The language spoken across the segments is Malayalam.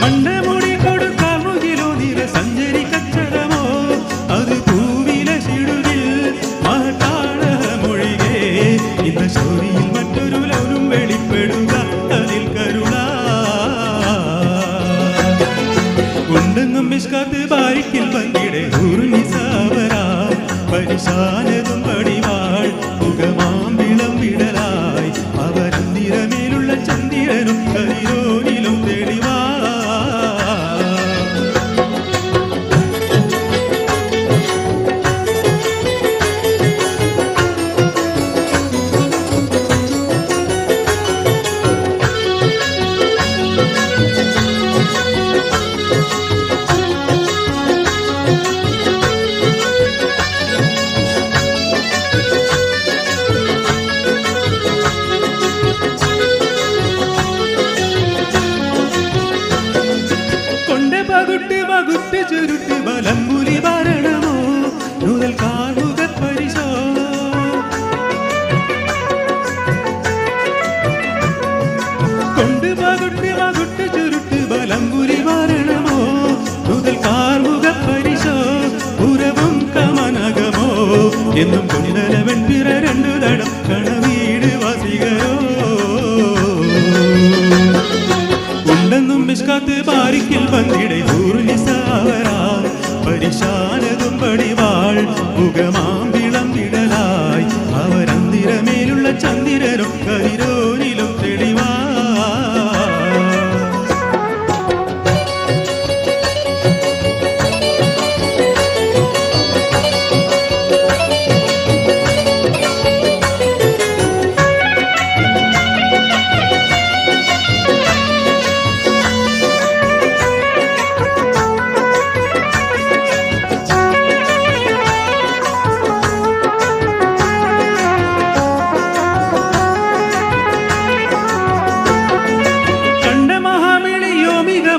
മണ്ടമുടി കൊടുക്കാൽ മുകിലോ നിറ സഞ്ചരി കച്ചടമോ അത് പൂവിലെ ചിടുകിൽ മഹതാളമൊഴികെ ഇന്ന് ശോരിയിൽ മറ്റൊരു ലൗനും വെളിപ്പെടുക അതിൽ കരുണ ഉണ്ടെന്നും മിസ്കാത്ത് ബാരിക്കിൽ പങ്കിടെ ഊർനിസാവരാ പരിശാലതും പടിവാൾ മുഖമാം വിളംവിടലായി അവരന്തിരമേലുള്ള ചന്ദ്രനും കരിയോനിലും തെളിവാ വകുട്ട് ചുരുട്ട് ബലംപുലി ഭരണമോ മുതൽ കാർമുക പരിശോ കൊണ്ട് വകുട്ട് ചുരുട്ട് ബലംപുലി ഭരണമോ മുതൽ കാർമുക പരിശോ പുരവും കമനകമോ എന്നും കൊണ്ടലവൻ പിറ രണ്ടു തടം കണവീട് വാസികരോ ഉണ്ടെന്നും മിസ്കാത്ത് ബാരിക്കിൽ പങ്കിടെ ഊർനിസാവരാ പരിശാലതും പടിവാൾ മുഖമാം വിളംവിടലായി അവരന്തിരമേലുള്ള ചന്ദ്രനും കരിരോനിലും തെളിവാ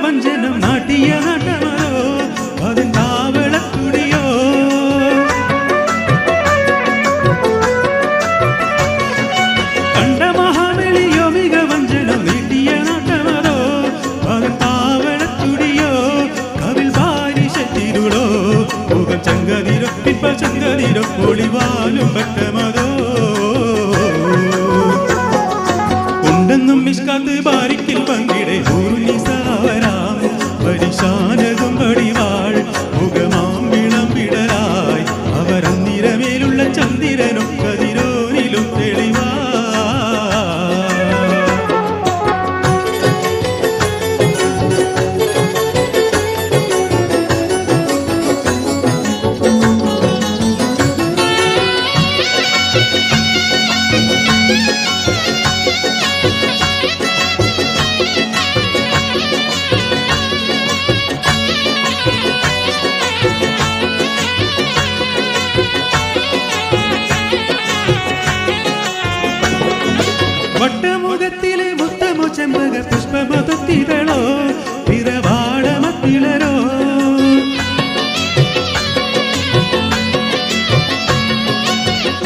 വഞ്ചനം നാട്ടിയ നാട്ടമരോ അതൻ താവളത്തുടിയോ കണ്ട മഹാബലിയോ മിക വഞ്ചനം നീട്ടിയ നാട്ടമരോ അതൻ താവളത്തുടിയോ കവിൽ ബാരിശത്തിരുളോ മുഖം ചങ്കതിരോ പിപ്പ ചങ്കതിരോ ഒളിവാലും പറ്റമതോ ഉണ്ടെന്നും മിസ്കാത്ത് ബാരിക്കിൽ പങ്കിടെ ഊർനിസാവരാം പരിശാലതും പടിവാൾ മുഖമാം വിളംവിടലായി അവരന്തിരമേലുള്ള ചന്ദ്രനും കതിരോനിലും തെളിവാ വട്ടമുഖത്തിലെ മുത്തമോ ചെമ്പക പുഷ്പമതൊത്തികളോ പിറവാളമത്തിളരോ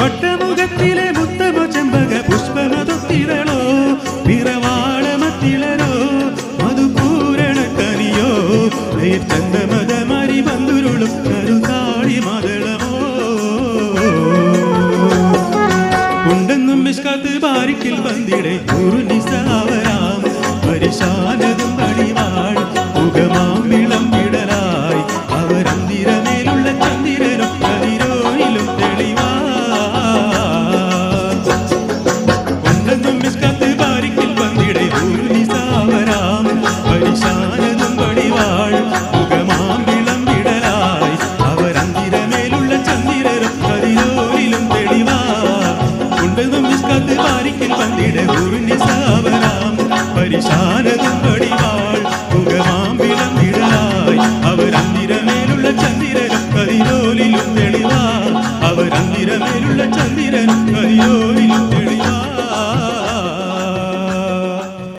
വട്ടമുഖത്തിലെ മുത്തമോ ചെമ്പക പുഷ്പമതൊത്തികളോ പിറവാളമത്തിളരോ മധുപൂരണക്കനിയോ ചന്ദമതമരി ബന്ധുരുളും കരുതാളി മതളമോ ഉണ്ടെന്നും മിസ്കാത്ത് ബാരിക്കിൽ പന്തിടെ ഊർനിസാവരാം പരിശാലതും പടിവാൾ മുഖമാം വിളംവിടലായി അവരന്തിരമേലുള്ള ചന്ദ്രനും കതിരോനിലും തെളിവാ ഉണ്ടെന്നും മിസ്കാത്ത് ബാരിക്കിൽ പന്തിടെ ഊർനിസാവരാം പരിശാലതും പടിവാൾ മുഖമാം വിളംവിടലായി അവരന്തിരമേലുള്ള ചന്ദ്രനും കതിരോനിലും തെളിവാ ഉണ്ടെന്നും മിസ്കാത്ത് ബാരിക്കിൽ പന്തിടെ ഊർനിസാവരാം പരിശാലതും പടിവാൾ മുഖമാം വിളംവിടലായി അവരന്തിരമേലുള്ള ചന്ദ്രനും കരിയോനിലും തെളിവാ അവരന്തിരമേലുള്ള ചന്ദ്രനും കരിയോനിലും